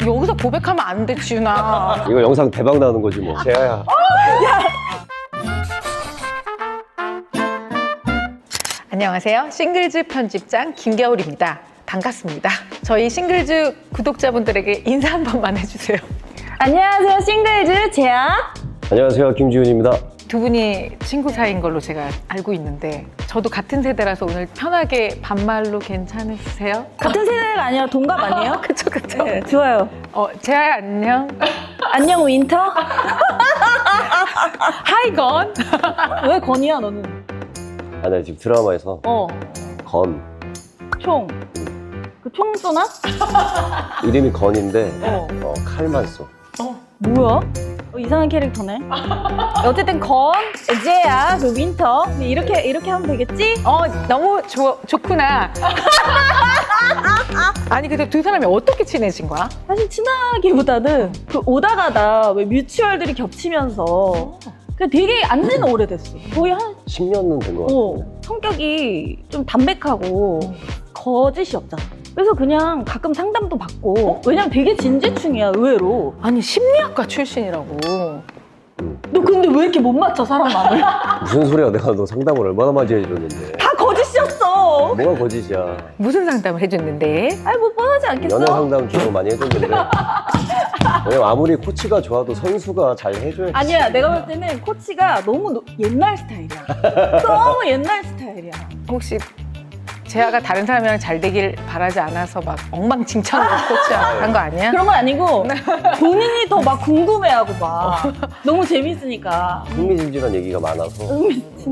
여기서 고백하면 안 돼, 지훈아. 이거 영상 대박 나는 거지 뭐. 제아야. 안녕하세요. 싱글즈 편집장 김겨울입니다. 반갑습니다. 저희 싱글즈 구독자분들에게 인사 한 번만 해주세요. 안녕하세요. 싱글즈 제아. 안녕하세요. 김지훈입니다. 두 분이 친구 사이인 걸로 제가 알고 있는데 저도 같은 세대라서 오늘 편하게 반말로 괜찮으세요? 같은 세대가 아니라 동갑 아니에요? 그쵸. 네, 좋아요. 제아야 안녕. 안녕 윈터. 하이 건. 왜 건이야 너는? 아, 나 지금 드라마에서 건. 총. 그 총 쏘나? 이름이 건인데 칼만 써. 뭐야? 이상한 캐릭터네. 어쨌든 건, 제아, 그 윈터 이렇게 하면 되겠지? 너무 좋구나. 아니 근데 두 사람이 어떻게 친해진 거야? 사실 친하기보다는 그 오다 가다 왜 뮤추얼들이 겹치면서 그냥 되게 안 지는 오래됐어. 거의 한 10년은 된 것 같은데. 성격이 좀 담백하고 거짓이 없잖아. 그래서 그냥 가끔 상담도 받고 왜냐면 되게 진지충이야 의외로. 아니 심리학과 출신이라고. 너 근데 왜 이렇게 못 맞춰 사람 마음을? 무슨 소리야. 내가 너 상담을 얼마나 많이 해줬는데. 다 거짓이었어. 뭐가 거짓이야. 무슨 상담을 해줬는데? 아이 뭐 뻔하지 않겠어? 연애 상담 주로 많이 해줬는데. 왜냐면 아무리 코치가 좋아도 선수가 잘 해줘야지. 아니야 내가 볼 때는 코치가 너무 옛날 스타일이야. 너무 옛날 스타일이야. 혹시 제아가 다른 사람이랑 잘 되길 바라지 않아서 막 엉망진창으로 코치한 거 아니야? 그런 건 아니고 본인이 더 막 궁금해하고 막 너무 재밌으니까. 흥미진진한 얘기가 많아서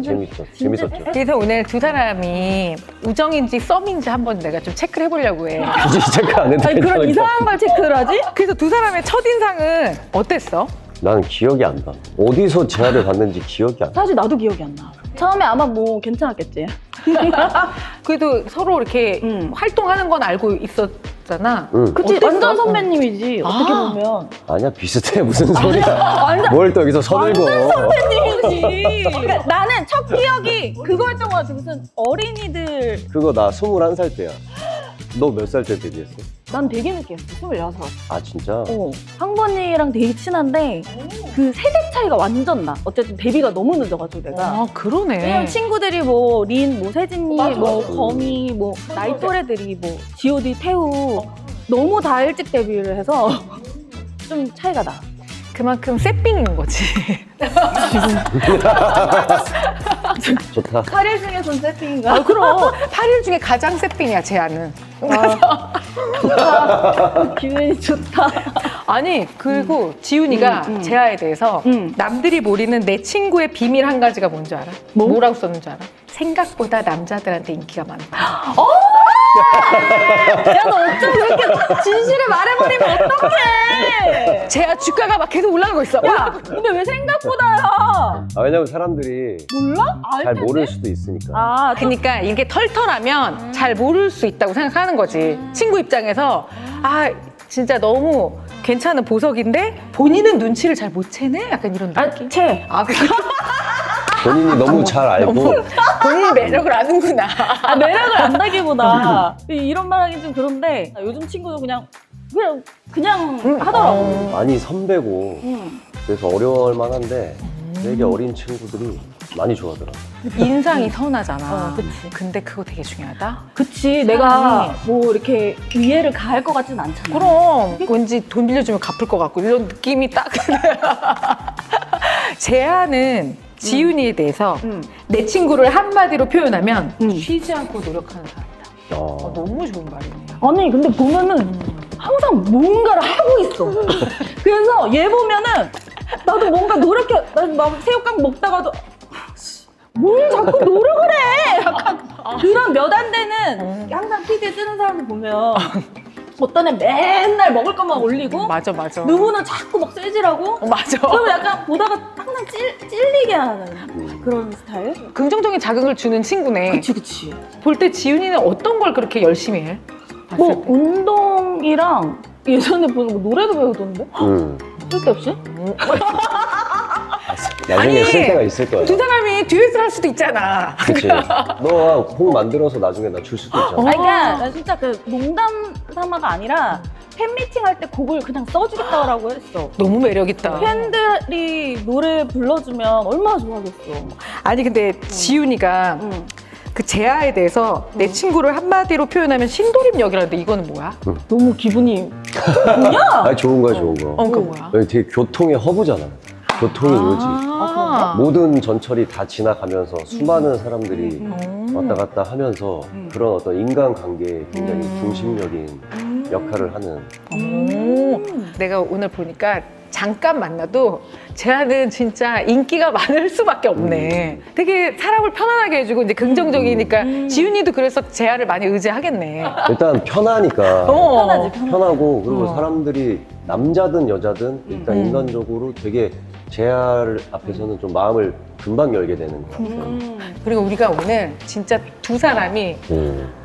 재밌었죠. 그래서 오늘 두 사람이 우정인지 썸인지 한번 내가 좀 체크를 해보려고 해. 굳이 체크 안 해도 아니 그런 이상한 걸 체크를 하지? 그래서 두 사람의 첫인상은 어땠어? 나는 기억이 안 나. 어디서 제아를 봤는지 기억이 안 나. 사실 나도 기억이 안 나. 처음에 아마 뭐 괜찮았겠지. 그래도 서로 이렇게 활동하는 건 알고 있었잖아. 그치 어땠어? 완전 선배님이지 어떻게 보면. 아니야, 비슷해. 무슨 소리야. 뭘 또 여기서 서늘고. 선배님이지. 그러니까 나는 첫 기억이 그거였던 거 같아. 무슨 어린이들. 그거 나 21살 때야. 너 몇 살 때 데뷔했어? 난 되게 늦게 했어. 26. 아, 진짜? 황번이랑 되게 친한데 그 세대 차이가 완전 나. 어쨌든 데뷔가 너무 늦어가지고 내가. 아 그러네. 왜냐면 친구들이 뭐 린, 뭐 세진이, 맞아. 뭐 거미, 뭐 나이 또래들이 뭐 G.O.D, 태우 너무 다 일찍 데뷔를 해서 좀 차이가 나. 그만큼 세핑인 거지. 좋다. 8일 중에선 세팅인가? 그럼 8일 중에 가장 세핑이야 제아는. 기분이 좋다. 아니 그리고 지훈이가 제아에 대해서 남들이 모르는 내 친구의 비밀 한 가지가 뭔지 알아? 뭐? 뭐라고 썼는 줄 알아? 생각보다 남자들한테 인기가 많다. 야, 너 어쩜 그렇게 진실을 말해버리면 어떡해! 제아 주가가 막 계속 올라가고 있어. 야, 근데 왜 생각보다야? 아, 왜냐면 사람들이 몰라? 잘 모를 수도 있으니까. 아, 그러니까 이게 털털하면 잘 모를 수 있다고 생각하는 거지. 친구 입장에서 진짜 너무 괜찮은 보석인데 본인은 눈치를 잘 못 채네? 약간 이런 느낌. 채. 본인이 너무 잘 알고. 본인이 매력을 아는구나. 매력을 안다기보다 이런 말 하긴 좀 그런데 요즘 친구도 그냥 하더라고. 많이 선배고 그래서 어려울 만한데 되게 어린 친구들이 많이 좋아하더라. 인상이 선하잖아. 그치. 근데 그거 되게 중요하다. 그치, 내가 뭐 이렇게 위해를 가할 것 같진 않잖아. 그럼 왠지 돈 빌려주면 갚을 것 같고 이런 느낌이 딱. 제아는 지훈이에 대해서 내 친구를 한마디로 표현하면 쉬지 않고 노력하는 사람이다. 너무 좋은 말이네요. 아니 근데 보면은 항상 뭔가를 하고 있어. 그래서 얘 보면은 나도 뭔가 노력해. 나 막 새우깡 먹다가도 뭘 자꾸 노력을 해. 약간 그런 몇 안 되는 항상 피드에 뜨는 사람들 보면 어떤 애 맨날 먹을 것만 올리고 맞아. 누구는 자꾸 막 쇠질하고 맞아. 그러면 약간 보다가 항상 찔리게 하는 그런 스타일? 긍정적인 자극을 주는 친구네. 그치. 볼 때 지훈이는 어떤 걸 그렇게 열심히 해? 뭐 운동이랑 예전에 보는 거 노래도 배우던데? 쓸데없이? 나중에 쓸 때가 있을 거야. 두 사람이 듀엣을 할 수도 있잖아. 그치. 너가 곡 만들어서 나중에 나 줄 수도 있잖아. 아니, 그러니까 나 진짜 그 농담 삼아가 아니라 팬미팅 할 때 곡을 그냥 써주겠다라고 했어. 너무 매력있다. 팬들이 노래 불러주면 얼마나 좋아하겠어. 아니 근데 지훈이가 그 제아에 대해서 내 친구를 한마디로 표현하면 신도림역이라는데 이거는 뭐야? 너무 기분이 뭐냐? 아니, 좋은 거야, 좋은 거. 그거 뭐야? 여기 되게 교통의 허브잖아. 교통의 요지. 아, 모든 전철이 다 지나가면서 수많은 사람들이 왔다 갔다 하면서 그런 어떤 인간관계에 굉장히 중심적인 역할을 하는. 내가 오늘 보니까 잠깐 만나도 제아는 진짜 인기가 많을 수밖에 없네. 되게 사람을 편안하게 해주고 이제 긍정적이니까 지훈이도 그래서 제아를 많이 의지하겠네. 일단 편하니까. 편하지. 편하고 그리고 사람들이 남자든 여자든 일단 인간적으로 되게 제아를 앞에서는 좀 마음을 금방 열게 되는 것 같아요. 그리고 우리가 오늘 진짜 두 사람이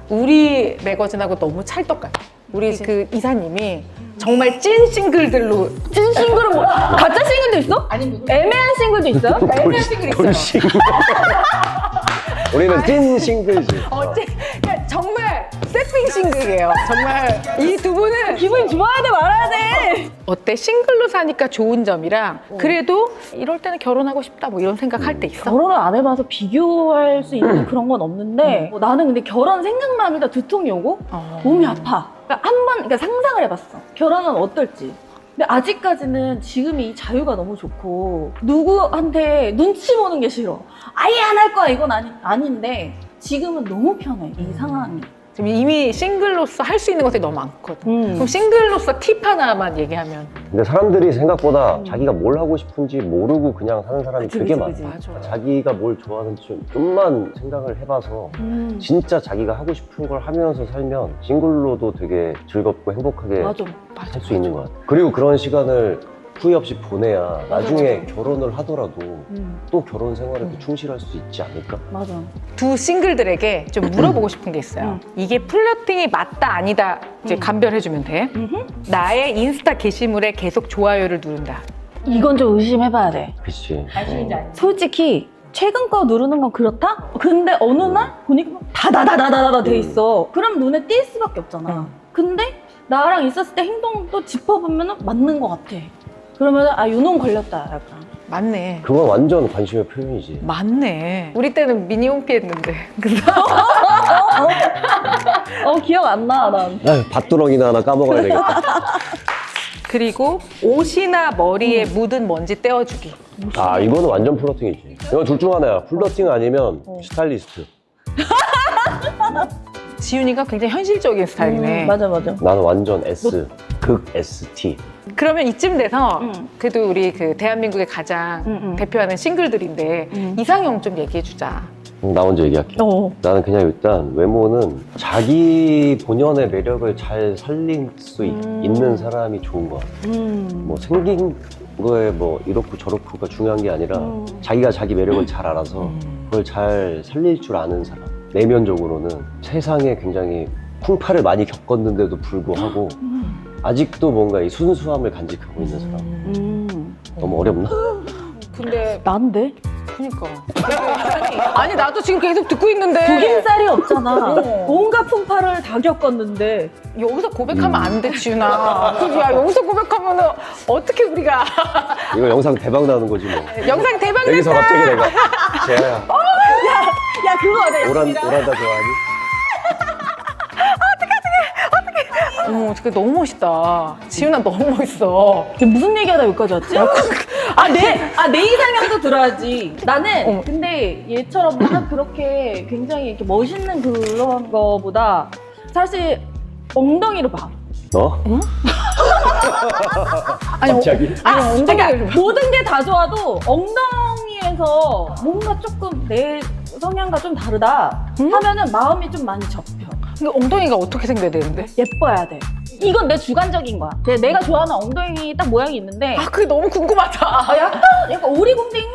우리 매거진하고 너무 찰떡같아. 우리 그 이사님이 정말 찐 싱글들로. 찐 싱글은 뭐? 가짜 싱글도 있어? 아니, 애매한 싱글도 있어요? 애매한 싱글 있어요. 돌싱글. 우리는 찐 싱글즈. 그러니까 정말 세핑 싱글이에요. 정말 이 두 분은 기분이 좋아야 돼, 말아야 돼. 어때? 싱글로 사니까 좋은 점이랑 그래도 이럴 때는 결혼하고 싶다 뭐 이런 생각할 때 있어? 결혼을 안 해봐서 비교할 수 있는 그런 건 없는데 뭐 나는 근데 결혼 생각만 하면 두통이 오고 몸이 아파. 그러니까 그러니까 상상을 해봤어. 결혼은 어떨지. 근데 아직까지는 지금이 이 자유가 너무 좋고 누구한테 눈치 보는 게 싫어. 아예 안 할 거야 이건 아닌데 지금은 너무 편해 이 상황이. 지금 이미 싱글로서 할 수 있는 것들이 너무 많거든. 그럼 싱글로서 팁 하나만 얘기하면. 근데 사람들이 생각보다 자기가 뭘 하고 싶은지 모르고 그냥 사는 사람이 되게 많아. 맞아. 자기가 뭘 좋아하는지 좀만 생각을 해봐서 진짜 자기가 하고 싶은 걸 하면서 살면 싱글로도 되게 즐겁고 행복하게 맞아. 살 수 있는 것 같아. 그리고 그런 시간을 후회 없이 보내야 나중에 결혼을 하더라도 또 결혼 생활에도 충실할 수 있지 않을까? 맞아. 두 싱글들에게 좀 물어보고 싶은 게 있어요. 이게 플러팅이 맞다 아니다 이제 감별해주면 돼. 나의 인스타 게시물에 계속 좋아요를 누른다. 이건 좀 의심해봐야 돼. 그치. 솔직히 최근 거 누르는 건 그렇다? 근데 어느 날 보니까 다다다다다다 돼 있어. 그럼 눈에 띌 수밖에 없잖아. 근데 나랑 있었을 때 행동도 짚어보면 맞는 것 같아. 그러면 요놈 걸렸다 약간. 맞네. 그건 완전 관심의 표현이지. 맞네. 우리 때는 미니 홈피 했는데. 기억 안 나, 난. 밭두렁이나 하나 까먹어야 되겠다. 그리고 옷이나 머리에 묻은 먼지 떼어주기. 아, 이거는 완전 플러팅이지. 이건 둘 중 하나야. 플러팅 아니면 스타일리스트. 지훈이가 굉장히 현실적인 스타일이네. 맞아. 나는 완전 S, 극 ST. 그러면 이쯤 돼서 그래도 우리 그 대한민국의 가장 대표하는 싱글들인데 이상형 좀 얘기해주자. 나 먼저 얘기할게. 나는 그냥 일단 외모는 자기 본연의 매력을 잘 살릴 수 있는 사람이 좋은 것 같아. 뭐 생긴 거에 뭐 이렇고 저렇고가 중요한 게 아니라 자기가 자기 매력을 잘 알아서 그걸 잘 살릴 줄 아는 사람. 내면적으로는 세상에 굉장히 풍파를 많이 겪었는데도 불구하고 아직도 뭔가 이 순수함을 간직하고 있는 사람. 너무 어렵나? 근데 난데? 그니까. 아니 나도 지금 계속 듣고 있는데 구김살이 없잖아. 온갖 풍파를 다 겪었는데. 여기서 고백하면 안 돼, 지훈아. 야, 여기서 고백하면은 어떻게 우리가 이거 영상 대박 나는 거지 뭐. 영상 대박 났다. 여기서 갑자기 내가 제아야 야, 그거 맞아. 오란다 좋아하니? 어머, 어떻게 너무 멋있다. 지훈아 너무 멋있어. 지금 무슨 얘기하다 여기까지 왔지? 내 이상형도 들어야지. 나는 근데 얘처럼 막 그렇게 굉장히 이렇게 멋있는 그런 거보다 사실 엉덩이로 봐. 너? 아니, 갑자기? 엉덩이를 봐. 모든 게 다 좋아도 엉덩이에서 뭔가 조금 내 성향과 좀 다르다 하면은 마음이 좀 많이 접혀. 근데 엉덩이가 어떻게 생겨야 되는데? 예뻐야 돼. 이건 내 주관적인 거야. 내가 좋아하는 엉덩이 딱 모양이 있는데 그게 너무 궁금하다. 약간 오리곰댕이?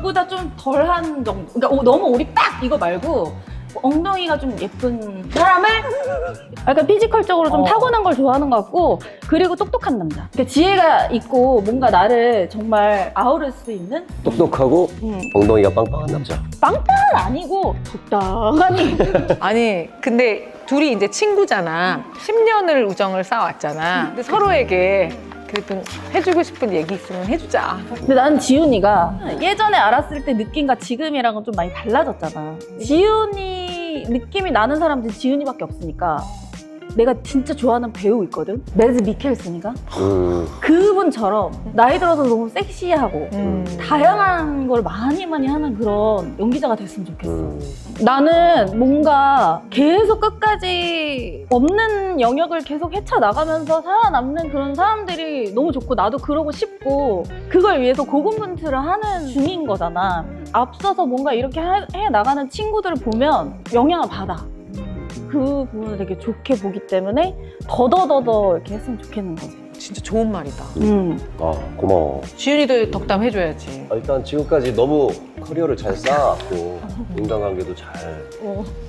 보다 좀 덜한 정도. 그러니까 너무 오리 딱 이거 말고 엉덩이가 좀 예쁜 사람을 약간 피지컬적으로 좀 타고난 걸 좋아하는 것 같고, 그리고 똑똑한 남자. 그러니까 지혜가 있고 뭔가 나를 정말 아우를 수 있는 똑똑하고 엉덩이가 빵빵한 남자. 빵빵은 아니고 적당하니. 아니 근데 둘이 이제 친구잖아. 10년을 우정을 쌓아왔잖아. 근데 서로에게 그래도 해주고 싶은 얘기 있으면 해주자. 근데 나는 지훈이가 예전에 알았을 때 느낌과 지금이랑은 좀 많이 달라졌잖아. 지훈이 느낌이 나는 사람들이 지훈이밖에 없으니까. 내가 진짜 좋아하는 배우 있거든? 매즈 미켈슨이가? 그분처럼 나이 들어서 너무 섹시하고 다양한 걸 많이 하는 그런 연기자가 됐으면 좋겠어. 나는 뭔가 계속 끝까지 없는 영역을 계속 헤쳐나가면서 살아남는 그런 사람들이 너무 좋고, 나도 그러고 싶고, 그걸 위해서 고군분투를 하는 중인 거잖아. 앞서서 뭔가 이렇게 해나가는 친구들을 보면 영향을 받아. 그 부분을 되게 좋게 보기 때문에 더더더더 이렇게 했으면 좋겠는 거지. 진짜 좋은 말이다. 아, 고마워. 지윤이도 덕담 해줘야지. 일단 지금까지 너무 커리어를 잘 쌓았고 인간관계도 잘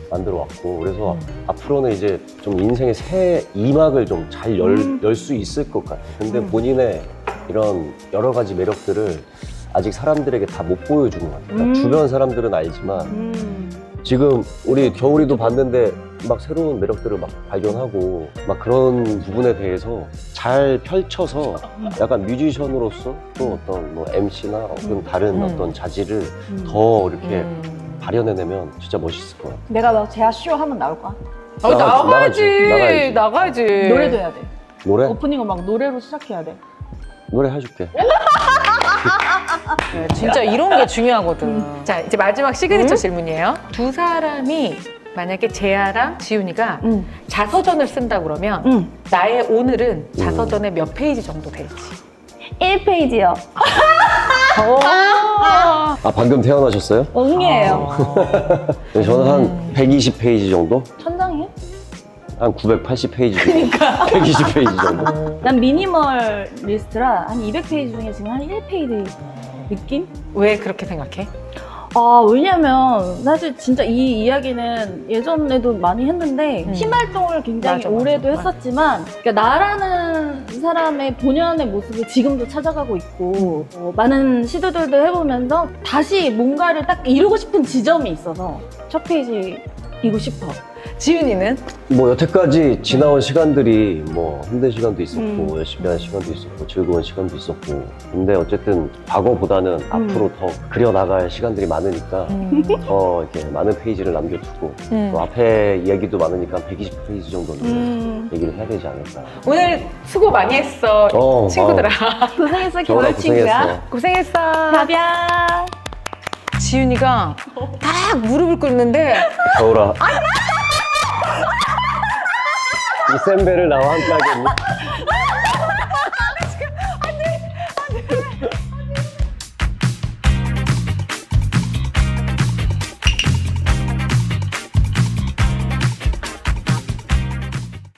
만들어 왔고, 그래서 앞으로는 이제 좀 인생의 새 2막을 좀 잘 열 수 있을 것 같아. 근데 본인의 이런 여러 가지 매력들을 아직 사람들에게 다 못 보여준 것 같아. 그러니까 주변 사람들은 알지만 지금 우리 겨울이도 봤는데 막 새로운 매력들을 막 발견하고 막 그런 부분에 대해서 잘 펼쳐서 약간 뮤지션으로서 또 어떤 뭐 MC나 어떤 다른 어떤 자질을 더 이렇게 발현해내면 진짜 멋있을 것 같아. 내가 막 제아 쇼 하면 나올 거야. 나가야지. 나가야지. 노래도 해야 돼. 노래? 오프닝을 막 노래로 시작해야 돼. 노래 해줄게. 네, 진짜 이런 게 중요하거든. 자, 이제 마지막 시그니처 질문이에요. 두 사람이 만약에 제아랑 지훈이가 자서전을 쓴다 그러면 나의 오늘은 자서전에 몇 페이지 정도 될지. 1페이지요. 아, 방금 태어나셨어요? 엉이에요. 네, 저는 한 120페이지 정도? 천장이에요? 한 980페이지 정도. 그러니까. 120페이지 정도. 난 미니멀 리스트라 한 200페이지 중에 지금 한 1페이지 느낌? 왜 그렇게 생각해? 아, 왜냐면 사실 진짜 이 이야기는 예전에도 많이 했는데 팀 활동을 굉장히 맞아, 오래도 맞아. 했었지만, 그러니까 나라는 사람의 본연의 모습을 지금도 찾아가고 있고, 많은 시도들도 해보면서 다시 뭔가를 딱 이루고 싶은 지점이 있어서 첫 페이지이고 싶어. 지훈이는? 뭐 여태까지 지나온 시간들이 뭐 힘든 시간도 있었고 열심히 한 시간도 있었고 즐거운 시간도 있었고, 근데 어쨌든 과거보다는 앞으로 더 그려나갈 시간들이 많으니까 더 이렇게 많은 페이지를 남겨두고 또 앞에 이야기도 많으니까 120페이지 정도는 얘기를 해야 되지 않을까. 오늘 수고 많이 했어, 친구들아. 고생했어, 겨울아, 겨울 친구야. 고생했어. 가ဗျ아. 지훈이가 딱 무릎을 꿇는데 겨울아, 이 센 배를 나와 함께 하겠니?